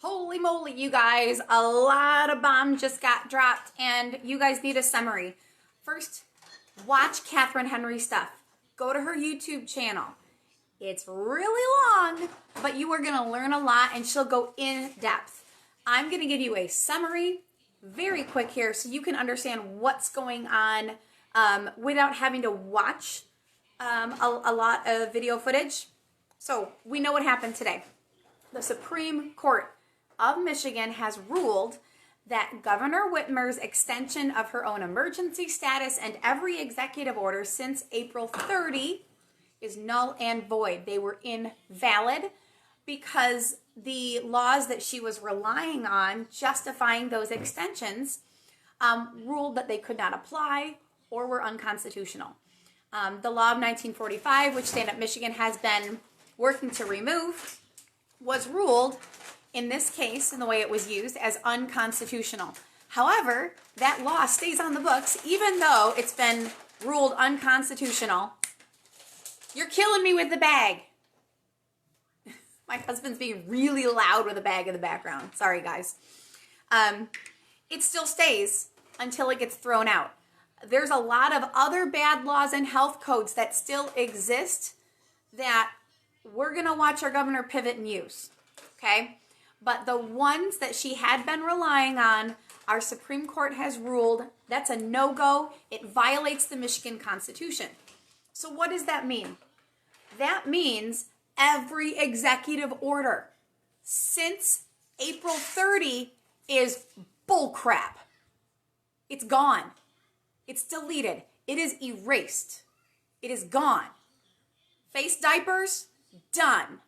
Holy moly, you guys, a lot of bombs just got dropped, and you guys need a summary. First, watch Catherine Henry stuff. Go to her YouTube channel. It's really long, but you are going to learn a lot, and she'll go in depth. I'm going to give you a summary very quick here so you can understand what's going on without having to watch a lot of video footage. So we know what happened today. The Supreme Court of Michigan has ruled that Governor Whitmer's extension of her own emergency status and every executive order since April 30 is null and void. They were invalid because the laws that she was relying on justifying those extensions ruled that they could not apply or were unconstitutional. The law of 1945, which Stand Up Michigan has been working to remove, was ruled in this case, in the way it was used, as unconstitutional. However, that law stays on the books even though it's been ruled unconstitutional. You're killing me with the bag. My husband's being really loud with a bag in the background. Sorry, guys. It still stays until it gets thrown out. There's a lot of other bad laws and health codes that still exist that we're going to watch our governor pivot and use. Okay? But the ones that she had been relying on, our Supreme Court has ruled that's a no-go. It violates the Michigan Constitution. So what does that mean? That means every executive order since April 30 is bullcrap. It's gone. It's deleted. It is erased. It is gone. Face diapers, done.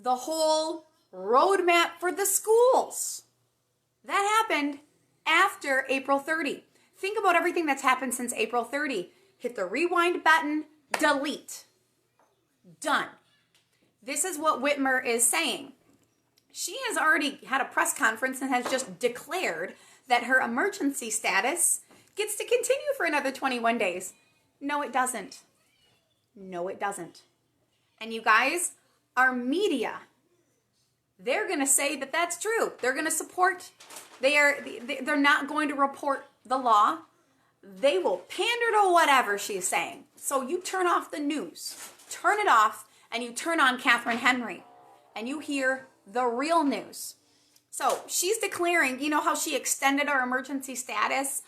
The whole roadmap for the schools. That happened after April 30. Think about everything that's happened since April 30. Hit the rewind button, delete. Done. This is what Whitmer is saying. She has already had a press conference and has just declared that her emergency status gets to continue for another 21 days. No, it doesn't. No, it doesn't. And you guys, our media, they're going to say that that's true. They're going to support, they're not going to report the law. They will pander to whatever she's saying. So you turn off the news, turn it off, and you turn on Catherine Henry, and you hear the real news. So she's declaring, you know how she extended our emergency status,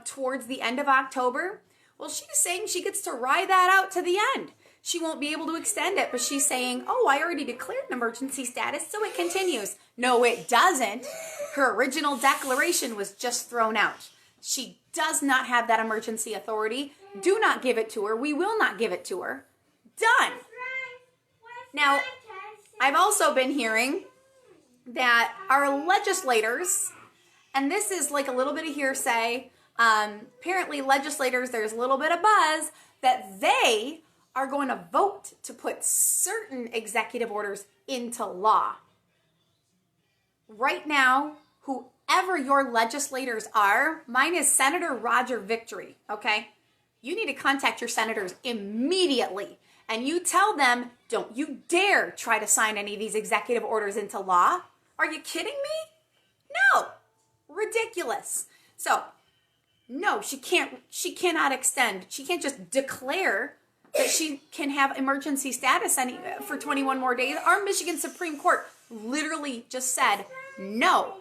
towards the end of October? Well, she's saying she gets to ride that out to the end. She won't be able to extend it, but she's saying, oh, I already declared an emergency status, so it continues. No, it doesn't. Her original declaration was just thrown out. She does not have that emergency authority. Do not give it to her. We will not give it to her. Done. Now, I've also been hearing that our legislators, and this is like a little bit of hearsay, apparently legislators, there's a little bit of buzz that they are going to vote to put certain executive orders into law. Right now, whoever your legislators are, mine is Senator Roger Victory, okay? You need to contact your senators immediately, and you tell them, don't you dare try to sign any of these executive orders into law. Are you kidding me? No. Ridiculous. So, no, she cannot extend. She can't just declare that she can have emergency status for 21 more days. Our Michigan Supreme Court literally just said, no,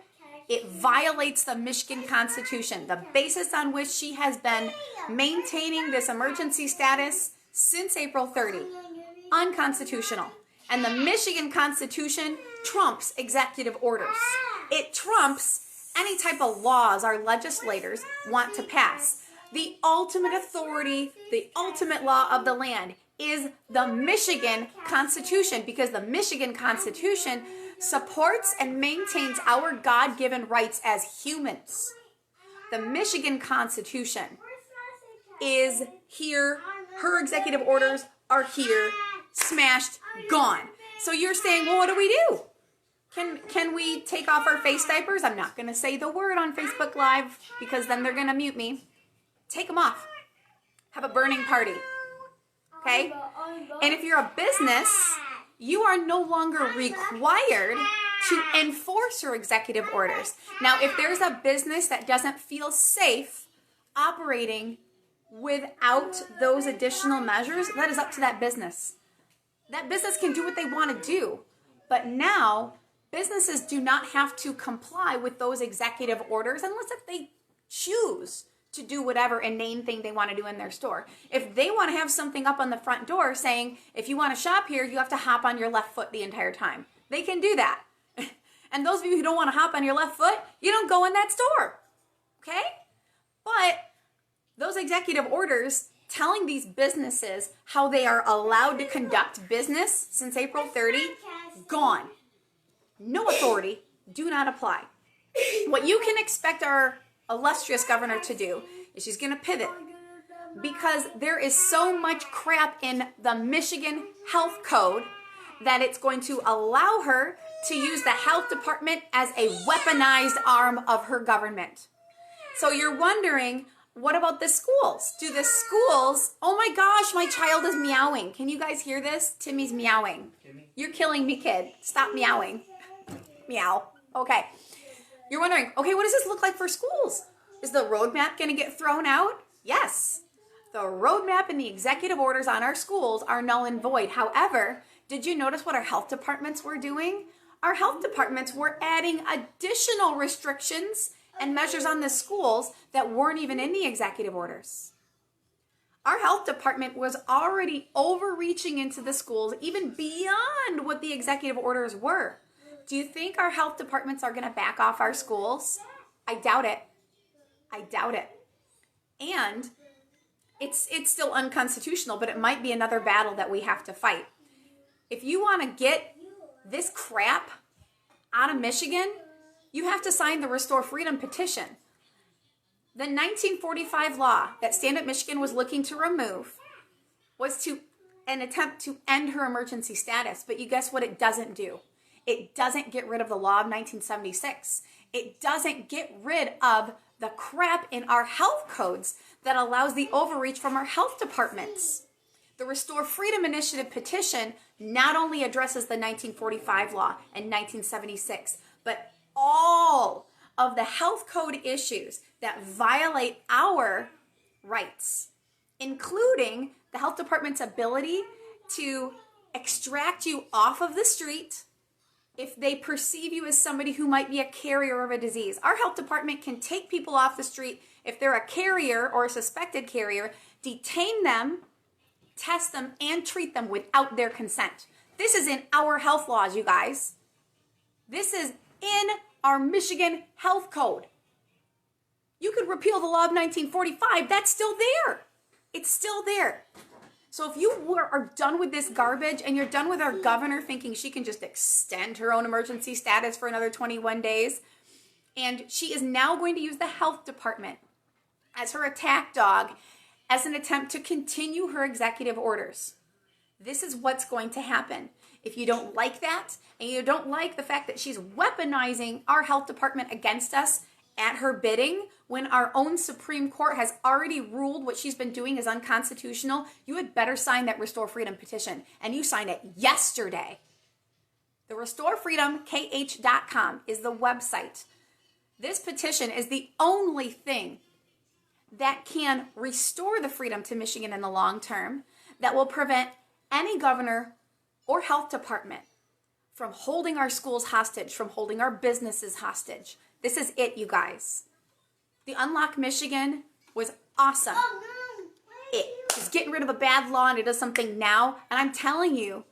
it violates the Michigan Constitution, the basis on which she has been maintaining this emergency status since April 30. Unconstitutional. And the Michigan Constitution trumps executive orders. It trumps any type of laws our legislators want to pass. The ultimate authority, the ultimate law of the land is the Michigan Constitution, because the Michigan Constitution supports and maintains our God-given rights as humans. The Michigan Constitution is here. Her executive orders are here, smashed, gone. So you're saying, well, what do we do? Can we take off our face diapers? I'm not going to say the word on Facebook Live because then they're going to mute me. Take them off. Have a burning party. Okay? And if you're a business, you are no longer required to enforce her executive orders. Now, if there's a business that doesn't feel safe operating without those additional measures, that is up to that business. That business can do what they want to do. But now, businesses do not have to comply with those executive orders unless if they choose to do whatever inane thing they want to do in their store. If they want to have something up on the front door saying, if you want to shop here, you have to hop on your left foot the entire time. They can do that. And those of you who don't want to hop on your left foot, you don't go in that store. Okay? But those executive orders telling these businesses how they are allowed to conduct business since April 30, gone. No authority, do not apply. What you can expect our illustrious governor to do is she's going to pivot, because there is so much crap in the Michigan Health Code that it's going to allow her to use the health department as a weaponized arm of her government. So you're wondering, what about the schools? Do the schools, oh my gosh, my child is meowing. Can you guys hear this? Timmy's meowing. Timmy? You're killing me, kid. Stop meowing. Meow. Okay. You're wondering, okay, what does this look like for schools? Is the roadmap going to get thrown out? Yes. The roadmap and the executive orders on our schools are null and void. However, did you notice what our health departments were doing? Our health departments were adding additional restrictions and measures on the schools that weren't even in the executive orders. Our health department was already overreaching into the schools, even beyond what the executive orders were. Do you think our health departments are going to back off our schools? I doubt it. I doubt it. And it's still unconstitutional, but it might be another battle that we have to fight. If you want to get this crap out of Michigan, you have to sign the Restore Freedom Petition. The 1945 law that Stand Up Michigan was looking to remove was an attempt to end her emergency status. But you guess what it doesn't do? It doesn't get rid of the law of 1976. It doesn't get rid of the crap in our health codes that allows the overreach from our health departments. The Restore Freedom Initiative petition not only addresses the 1945 law and 1976, but all of the health code issues that violate our rights, including the health department's ability to extract you off of the street if they perceive you as somebody who might be a carrier of a disease. Our health department can take people off the street if they're a carrier or a suspected carrier, detain them, test them, and treat them without their consent. This is in our health laws, you guys. This is in our Michigan Health Code. You could repeal the law of 1945. That's still there. It's still there. So if you are done with this garbage and you're done with our governor thinking she can just extend her own emergency status for another 21 days, and she is now going to use the health department as her attack dog as an attempt to continue her executive orders, this is what's going to happen. If you don't like that, and you don't like the fact that she's weaponizing our health department against us at her bidding, when our own Supreme Court has already ruled what she's been doing is unconstitutional, you had better sign that Restore Freedom petition. And you signed it yesterday. The RestoreFreedomKH.com is the website. This petition is the only thing that can restore the freedom to Michigan in the long term, that will prevent any governor or health department from holding our schools hostage, from holding our businesses hostage. This is it, you guys. The Unlock Michigan was awesome. It is getting rid of a bad law and it does something now. And I'm telling you,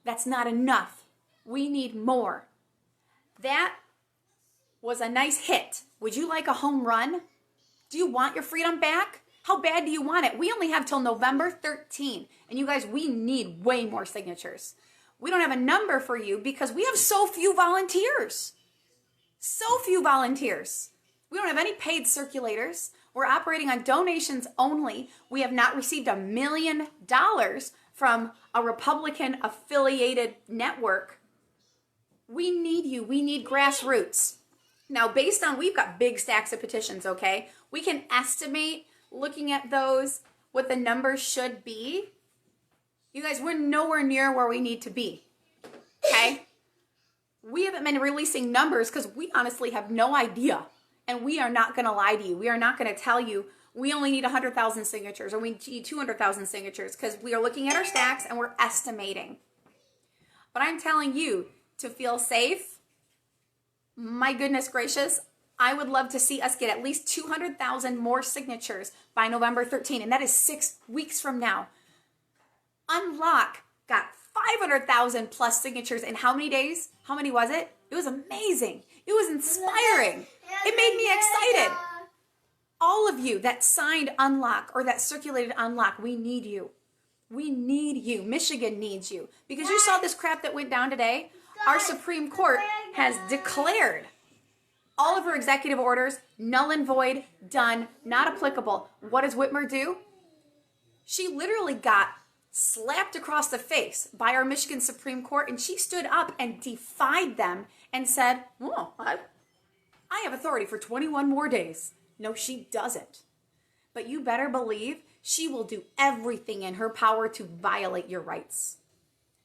that's not enough. We need more. That was a nice hit. Would you like a home run? Do you want your freedom back? How bad do you want it? We only have till November 13. And you guys, we need way more signatures. We don't have a number for you because we have so few volunteers. So few volunteers. We don't have any paid circulators. We're operating on donations only. We have not received $1 million from a Republican affiliated network. We need you. We need grassroots. Now, based on, we've got big stacks of petitions, okay? We can estimate, looking at those, what the numbers should be. You guys, we're nowhere near where we need to be, okay? We have haven't been releasing numbers because we honestly have no idea. And we are not going to lie to you. We are not going to tell you we only need 100,000 signatures or we need 200,000 signatures, because we are looking at our stacks and we're estimating. But I'm telling you, to feel safe, my goodness gracious, I would love to see us get at least 200,000 more signatures by November 13, and that is 6 weeks from now. Unlock got 500,000 plus signatures in how many days? How many was it? It was amazing. It was inspiring. It made me excited. All of you that signed Unlock or that circulated Unlock, we need you. We need you. Michigan needs you. Because you saw this crap that went down today. Our Supreme Court has declared all of her executive orders null and void, done, not applicable. What does Whitmer do? She literally got slapped across the face by our Michigan Supreme Court, and she stood up and defied them and said, oh, I have authority for 21 more days. No, she doesn't. But you better believe she will do everything in her power to violate your rights.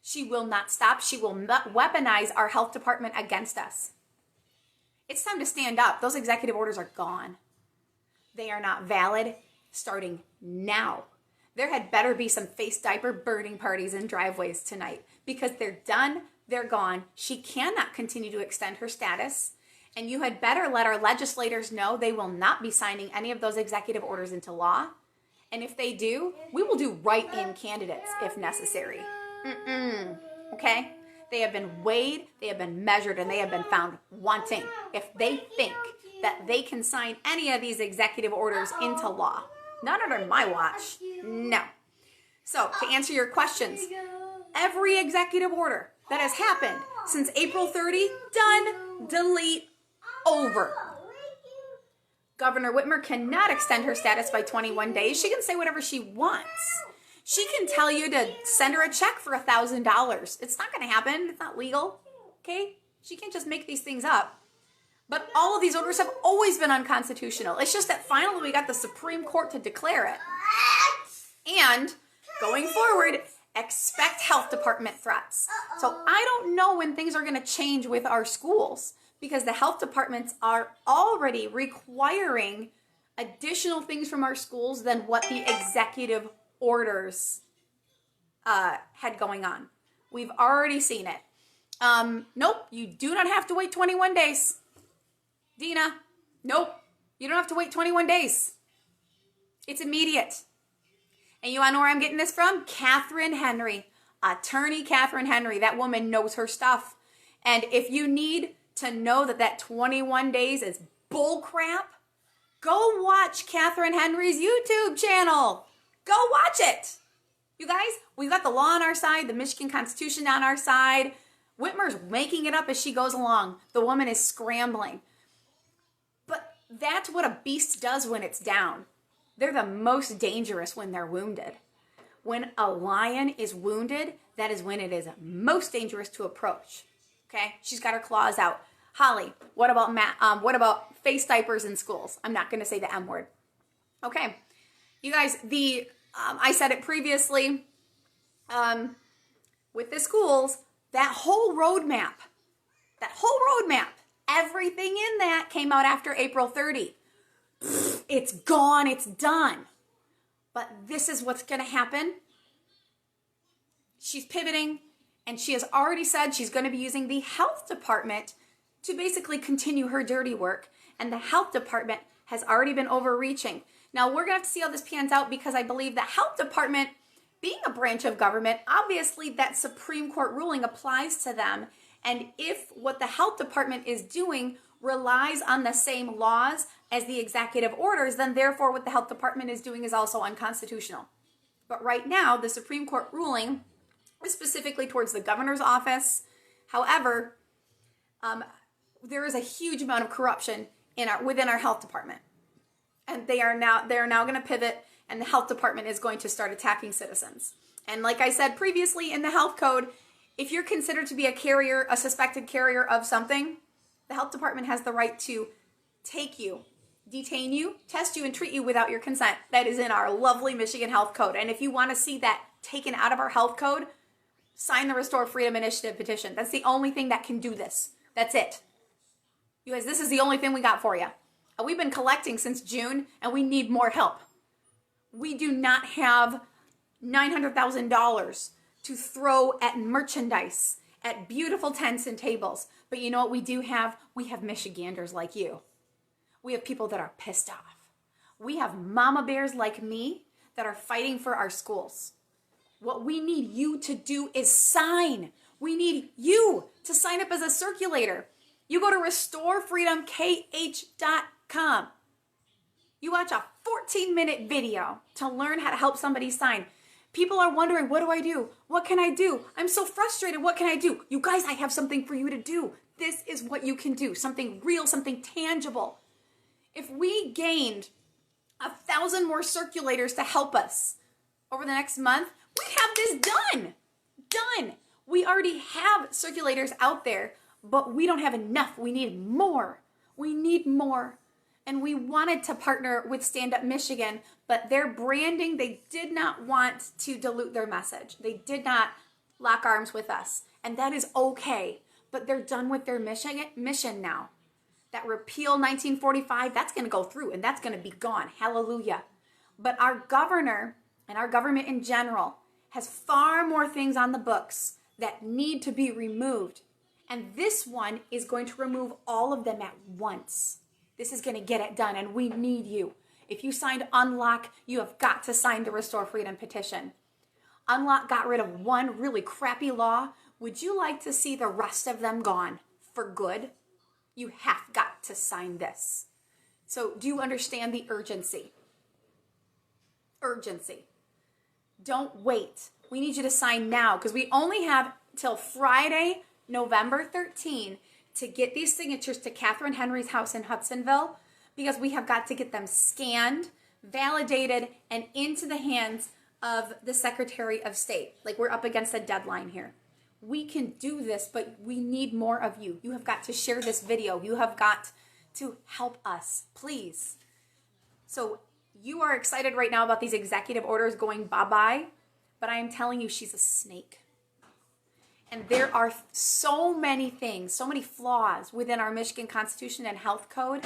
She will not stop. She will not weaponize our health department against us. It's time to stand up. Those executive orders are gone. They are not valid starting now. There had better be some face diaper burning parties in driveways tonight, because they're done, they're gone. She cannot continue to extend her status, and you had better let our legislators know they will not be signing any of those executive orders into law. And if they do, we will do write-in candidates if necessary. Okay? They have been weighed, they have been measured, and they have been found wanting if they think that they can sign any of these executive orders into law. Not under my watch. No. So, to answer your questions, every executive order that has happened since April 30, done, delete, over. Governor Whitmer cannot extend her status by 21 days. She can say whatever she wants. She can tell you to send her a check for $1,000. It's not going to happen. It's not legal. Okay? She can't just make these things up. But all of these orders have always been unconstitutional. It's just that finally we got the Supreme Court to declare it. And going forward, expect health department threats. So I don't know when things are going to change with our schools, because the health departments are already requiring additional things from our schools than what the executive orders had going on. We've already seen it. Nope, you do not have to wait 21 days. Dina, nope, you don't have to wait 21 days. It's immediate. And you want to know where I'm getting this from? Catherine Henry, attorney Catherine Henry. That woman knows her stuff. And if you need to know that 21 days is bull crap, go watch Catherine Henry's YouTube channel. Go watch it. You guys, we've got the law on our side, the Michigan Constitution on our side. Whitmer's making it up as she goes along. The woman is scrambling. But that's what a beast does when it's down. They're the most dangerous when they're wounded. When a lion is wounded, that is when it is most dangerous to approach. Okay? She's got her claws out. Holly, what about face diapers in schools? I'm not going to say the M word. Okay. You guys, I said it previously, with the schools, that whole roadmap, everything in that came out after April 30. It's gone, it's done. But this is what's going to happen. She's pivoting, and she has already said she's going to be using the health department to basically continue her dirty work. And the health department has already been overreaching. Now, we're going to have to see how this pans out, because I believe the health department, being a branch of government, obviously that Supreme Court ruling applies to them. And if what the health department is doing relies on the same laws as the executive orders, then therefore what the health department is doing is also unconstitutional. But right now, the Supreme Court ruling is specifically towards the governor's office. However, there is a huge amount of corruption within our health department. And they are now going to pivot, and the health department is going to start attacking citizens. And like I said previously, in the health code, if you're considered to be a suspected carrier of something, the health department has the right to take you, detain you, test you, and treat you without your consent. That is in our lovely Michigan health code. And if you want to see that taken out of our health code, sign the Restore Freedom Petition. That's the only thing that can do this. That's it. You guys, this is the only thing we got for you. We've been collecting since June, and we need more help. We do not have $900,000 to throw at merchandise, at beautiful tents and tables. But you know what we do have? We have Michiganders like you. We have people that are pissed off. We have mama bears like me that are fighting for our schools. What we need you to do is sign. We need you to sign up as a circulator. You go to restorefreedomkh.com. You watch a 14-minute video to learn how to help somebody sign. People are wondering, what do I do? What can I do? I'm so frustrated. What can I do? You guys, I have something for you to do. This is what you can do. Something real, something tangible. If we gained 1,000 more circulators to help us over the next month, we'd have this done. Done. We already have circulators out there, but we don't have enough. We need more. We need more. And we wanted to partner with Stand Up Michigan, but their branding, they did not want to dilute their message. They did not lock arms with us. And that is okay. But they're done with their mission now. That repeal 1945, that's going to go through and that's going to be gone. Hallelujah. But our governor and our government in general has far more things on the books that need to be removed. And this one is going to remove all of them at once. This is going to get it done, and we need you. If you signed Unlock, you have got to sign the Restore Freedom Petition. Unlock got rid of one really crappy law. Would you like to see the rest of them gone for good? You have got to sign this. So do you understand the urgency? Urgency. Don't wait. We need you to sign now because we only have till Friday, November 13, to get these signatures to Catherine Henry's house in Hudsonville, because we have got to get them scanned, validated, and into the hands of the Secretary of State. Like, we're up against a deadline here. We can do this, but we need more of you. You have got to share this video. You have got to help us, please. So you are excited right now about these executive orders going bye-bye, but I am telling you, she's a snake. And there are so many things, so many flaws within our Michigan Constitution and Health Code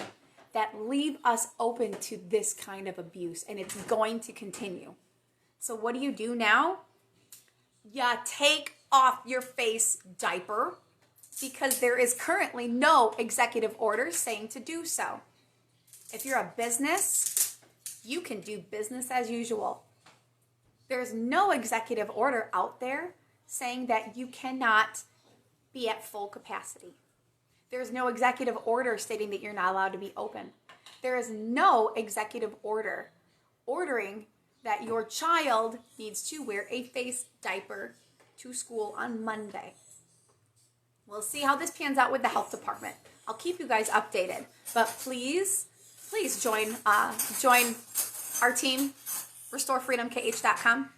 that leave us open to this kind of abuse, and it's going to continue. So what do you do now? You take off your face diaper, because there is currently no executive order saying to do so. If you're a business, you can do business as usual. There's no executive order out there saying that you cannot be at full capacity. There's no executive order stating that you're not allowed to be open. There is no executive order ordering that your child needs to wear a face diaper to school on Monday. We'll see how this pans out with the health department. I'll keep you guys updated, but please join our team, RestoreFreedomKH.com.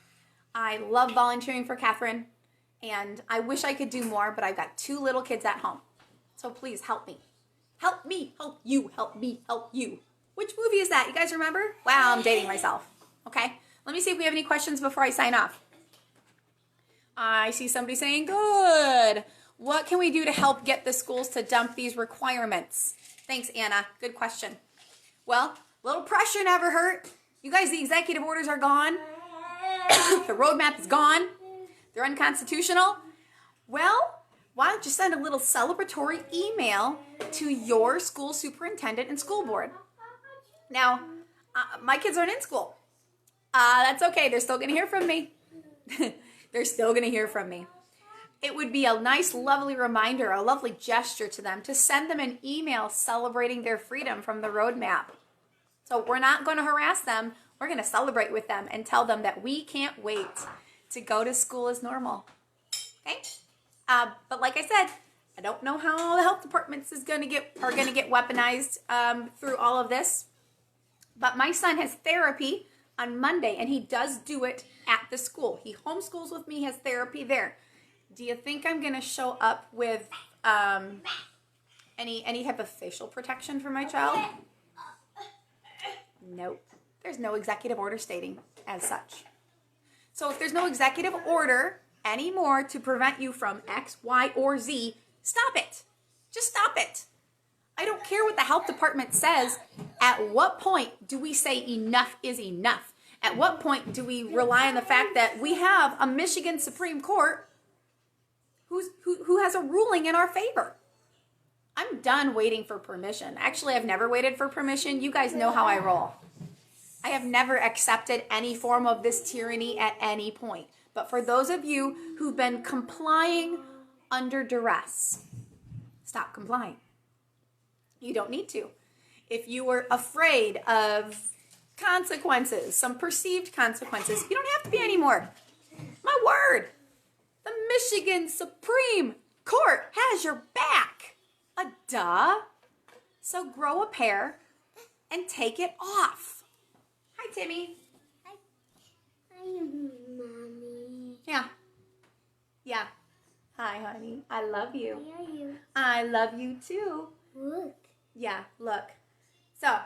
I love volunteering for Catherine, and I wish I could do more, but I've got 2 little kids at home. So please help me. Help me, help you, help me, help you. Which movie is that? You guys remember? Wow, I'm dating myself. Okay, let me see if we have any questions before I sign off. I see somebody saying, good. What can we do to help get the schools to dump these requirements? Thanks, Anna. Good question. Well, a little pressure never hurt. You guys, the executive orders are gone. The roadmap is gone. They're unconstitutional. Well, why don't you send a little celebratory email to your school superintendent and school board? Now, my kids aren't in school. That's okay. They're still going to hear from me. They're still going to hear from me. It would be a nice, lovely reminder, a lovely gesture to them to send them an email celebrating their freedom from the roadmap. So we're not going to harass them. We're going to celebrate with them and tell them that we can't wait to go to school as normal. Okay? But like I said, I don't know how the health departments are going to get weaponized through all of this. But my son has therapy on Monday, and he does do it at the school. He homeschools with me, has therapy there. Do you think I'm going to show up with any type of facial protection for my child? Nope. There's no executive order stating as such. So if there's no executive order anymore to prevent you from X, Y, or Z, stop it. Just it. I don't care what the health department says. At what point do we say enough is enough? At what point do we rely on the fact that we have a Michigan Supreme Court who has a ruling in our favor? I'm done waiting for permission. Actually, I've never waited for permission. You guys know how I roll. I have never accepted any form of this tyranny at any point. But for those of you who've been complying under duress, stop complying. You don't need to. If you were afraid of consequences, some perceived consequences, you don't have to be anymore. My word. The Michigan Supreme Court has your back. Duh. So grow a pair and take it off. Hi, Timmy. Hi, Mommy. Yeah. Yeah. Hi, honey. I love you. I love you. I love you too. Look. Yeah, look. So,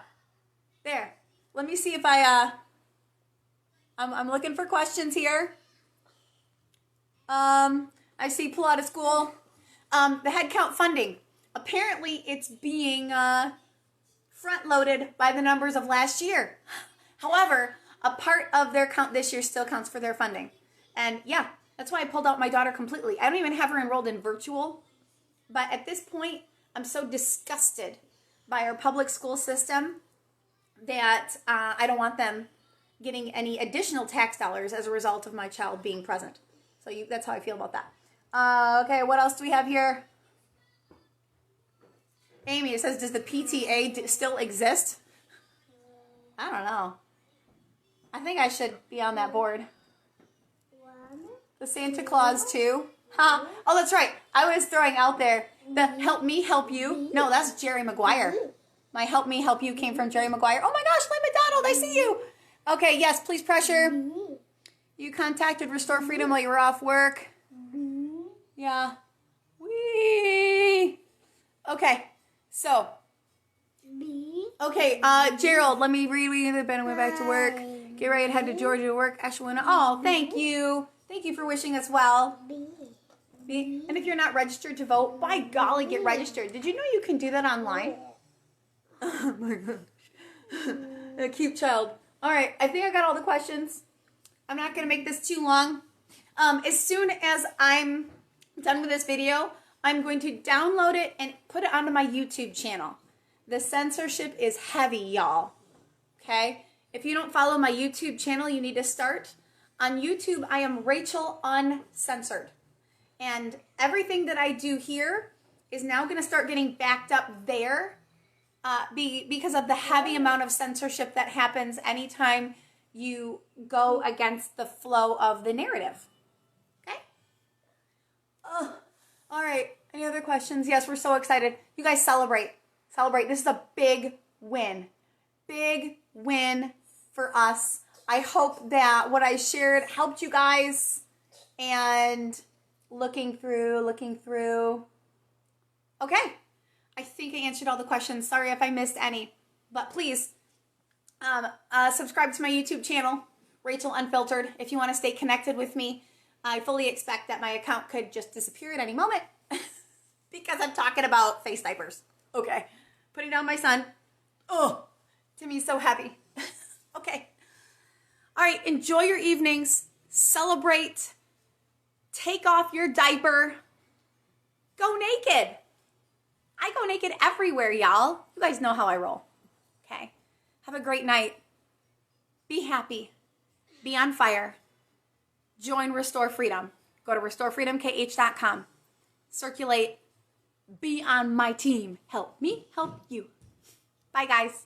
there. Let me see if I'm looking for questions here. I see pull out of school. The head count funding. Apparently, it's being front-loaded by the numbers of last year. However, a part of their count this year still counts for their funding. And yeah, that's why I pulled out my daughter completely. I don't even have her enrolled in virtual. But at this point, I'm so disgusted by our public school system that I don't want them getting any additional tax dollars as a result of my child being present. So that's how I feel about that. Okay, what else do we have here? Amy, it says, does the PTA still exist? I don't know. I think I should be on that board. The Santa Claus too. Huh? Oh, that's right. I was throwing out there the help me help you. No, that's Jerry Maguire. My help me help you came from Jerry Maguire. Oh my gosh, Lynn McDonald, I see you. Okay, yes, please pressure. You contacted Restore Freedom while you were off work. Yeah. Wee. Okay, so. Okay, Gerald, let me read. We went back to work. Get ready to head to Georgia to work. Ashwina. Oh, thank you. Thank you for wishing us well. And if you're not registered to vote, by golly, get registered. Did you know you can do that online? Oh my gosh. A cute child. All right, I think I got all the questions. I'm not going to make this too long. As soon as I'm done with this video, I'm going to download it and put it onto my YouTube channel. The censorship is heavy, y'all. Okay? If you don't follow my YouTube channel, you need to start. On YouTube, I am Rachel Uncensored. And everything that I do here is now going to start getting backed up there because of the heavy amount of censorship that happens anytime you go against the flow of the narrative. Okay? Oh, all right. Any other questions? Yes, we're so excited. You guys celebrate. Celebrate. This is a big win. Big win for us. I hope that what I shared helped you guys. And looking through. Okay. I think I answered all the questions. Sorry if I missed any. But please, subscribe to my YouTube channel, Rachel Unfiltered, if you want to stay connected with me. I fully expect that my account could just disappear at any moment because I'm talking about face diapers. Okay. Putting down my son. Oh, Timmy's so happy. Okay. All right. Enjoy your evenings. Celebrate. Take off your diaper. Go naked. I go naked everywhere, y'all. You guys know how I roll. Okay. Have a great night. Be happy. Be on fire. Join Restore Freedom. Go to restorefreedomkh.com. Circulate. Be on my team. Help me help you. Bye, guys.